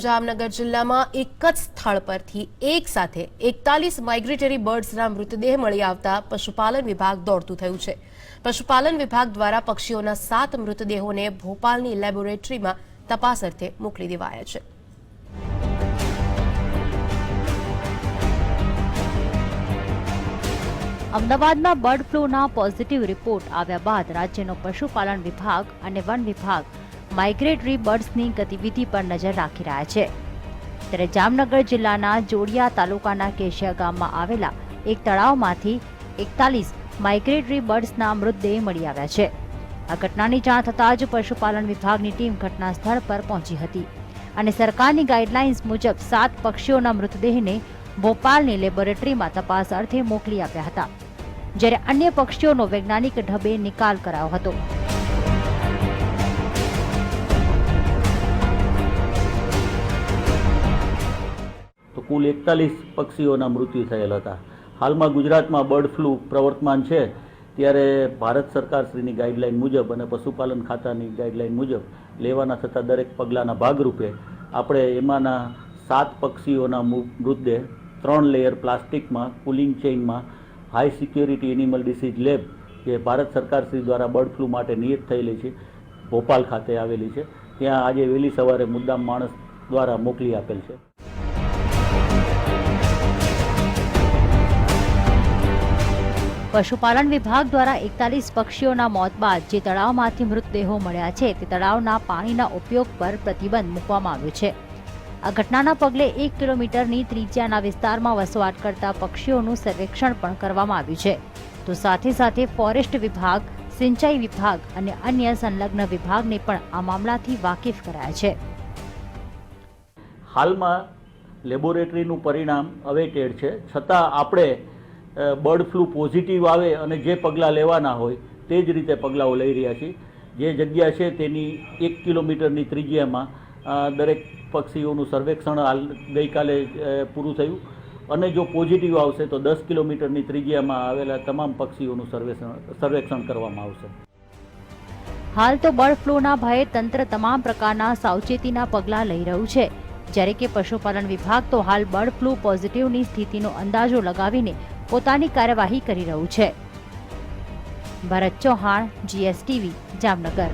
જામનગર જિલ્લામાં એક જ સ્થળ પરથી એક સાથે 41 માઇગ્રેટરી બર્ડ્સના મૃતદેહ મળી આવતા પશુપાલન વિભાગ દોડતું થયું છે। પશુપાલન વિભાગ દ્વારા પક્ષીઓના 7 મૃતદેહોને ભોપાલની લેબોરેટરીમાં તપાસ અર્થે મોકલી દેવાયા છે। અમદાવાદમાં બર્ડ ફ્લૂના પોઝિટિવ રિપોર્ટ આવ્યા બાદ રાજ્યનો પશુપાલન વિભાગ અને વન વિભાગ માઇગ્રેટરી બર્ડ્સની ગતિવિધિ પર નજર રાખી રહ્યા છે। ત્યારે જામનગર જિલ્લાના જોડિયા તાલુકાના કેશિયા ગામમાં આવેલા એક તળાવમાંથી 41 માઇગ્રેટરી બર્ડ્સના મૃતદેહ મળી આવ્યા છે। આ ઘટનાની જાણ થતાં જ પશુપાલન વિભાગની ટીમ ઘટના સ્થળ પર પહોંચી હતી અને સરકારની ગાઈડલાઇન્સ મુજબ 7 પક્ષીઓના મૃતદેહને ભોપાલની લેબોરેટરીમાં તપાસ અર્થે મોકલી આપ્યા હતા, જ્યારે અન્ય પક્ષીઓનો વૈજ્ઞાનિક ઢબે નિકાલ કરાયો હતો। તો કુલ 41 પક્ષીઓના મૃત્યુ થયેલ હતા। હાલમાં ગુજરાતમાં બર્ડ ફ્લૂ પ્રવર્તમાન છે, ત્યારે ભારત સરકારશ્રીની ગાઈડલાઇન મુજબ અને પશુપાલન ખાતાની ગાઈડલાઇન મુજબ લેવાના થતા દરેક પગલાંના ભાગરૂપે આપણે એમાંના 7 પક્ષીઓના મૃતદેહ 3 લેયર પ્લાસ્ટિકમાં કુલિંગ ચેઇનમાં high security animal disease lab જે ભારત સરકારશ્રી દ્વારા બર્ડ ફ્લૂ માટે નિયત થયેલી છે, ભોપાલ ખાતે આવેલી છે, ત્યાં આજે વહેલી સવારે મુદ્દામ માણસ દ્વારા મોકલી આપેલ છે। પશુપાલન વિભાગ દ્વારા 41 પક્ષીઓના મોત બાદ જે તળાવમાંથી મૃતદેહો મળ્યા છે તે તળાવના પાણીના ઉપયોગ પર પ્રતિબંધ મૂકવામાં આવ્યો છે। આ ઘટનાના પગલે 1 કિલોમીટરની ત્રિજ્યાના વિસ્તારમાં વસવાટ કરતા પક્ષીઓનું સર્વેક્ષણ પણ કરવામાં આવ્યું છે, તો સાથે સાથે ફોરેસ્ટ વિભાગ, સિંચાઈ વિભાગ અને અન્ય સંલગ્ન વિભાગને પણ આ મામલાથી વાકેફ કરાયા છે। હાલમાં લેબોરેટરીનું પરિણામ અવેટેડ છે, છતાં આપણે બર્ડ ફ્લૂ પોઝિટિવ આવે અને જે પગલાં લેવાના હોય તે જ રીતે પગલાંઓ લઈ રહ્યા છીએ। જે જગ્યા છે તેની 1 કિલોમીટરની ત્રિજ્યામાં દરેક પક્ષીઓનું સર્વેક્ષણ હાલ ગઈકાલે પૂરું થયું અને જો પોઝિટિવ આવશે તો 10 કિલોમીટરની ત્રિજ્યામાં આવેલા તમામ પક્ષીઓનું સર્વેક્ષણ કરવામાં આવશે। હાલ તો બર્ડ ફ્લૂના ભયે તંત્ર તમામ પ્રકારના સાવચેતીના પગલાં લઈ રહ્યું છે, જ્યારે કે પશુપાલન વિભાગ તો હાલ બર્ડ ફ્લૂ પોઝિટિવની સ્થિતિનો અંદાજો લગાવીને પોતાની કાર્યવાહી કરી રહ્યું છે। ભરત ચૌહાણ, GSTV, જામનગર।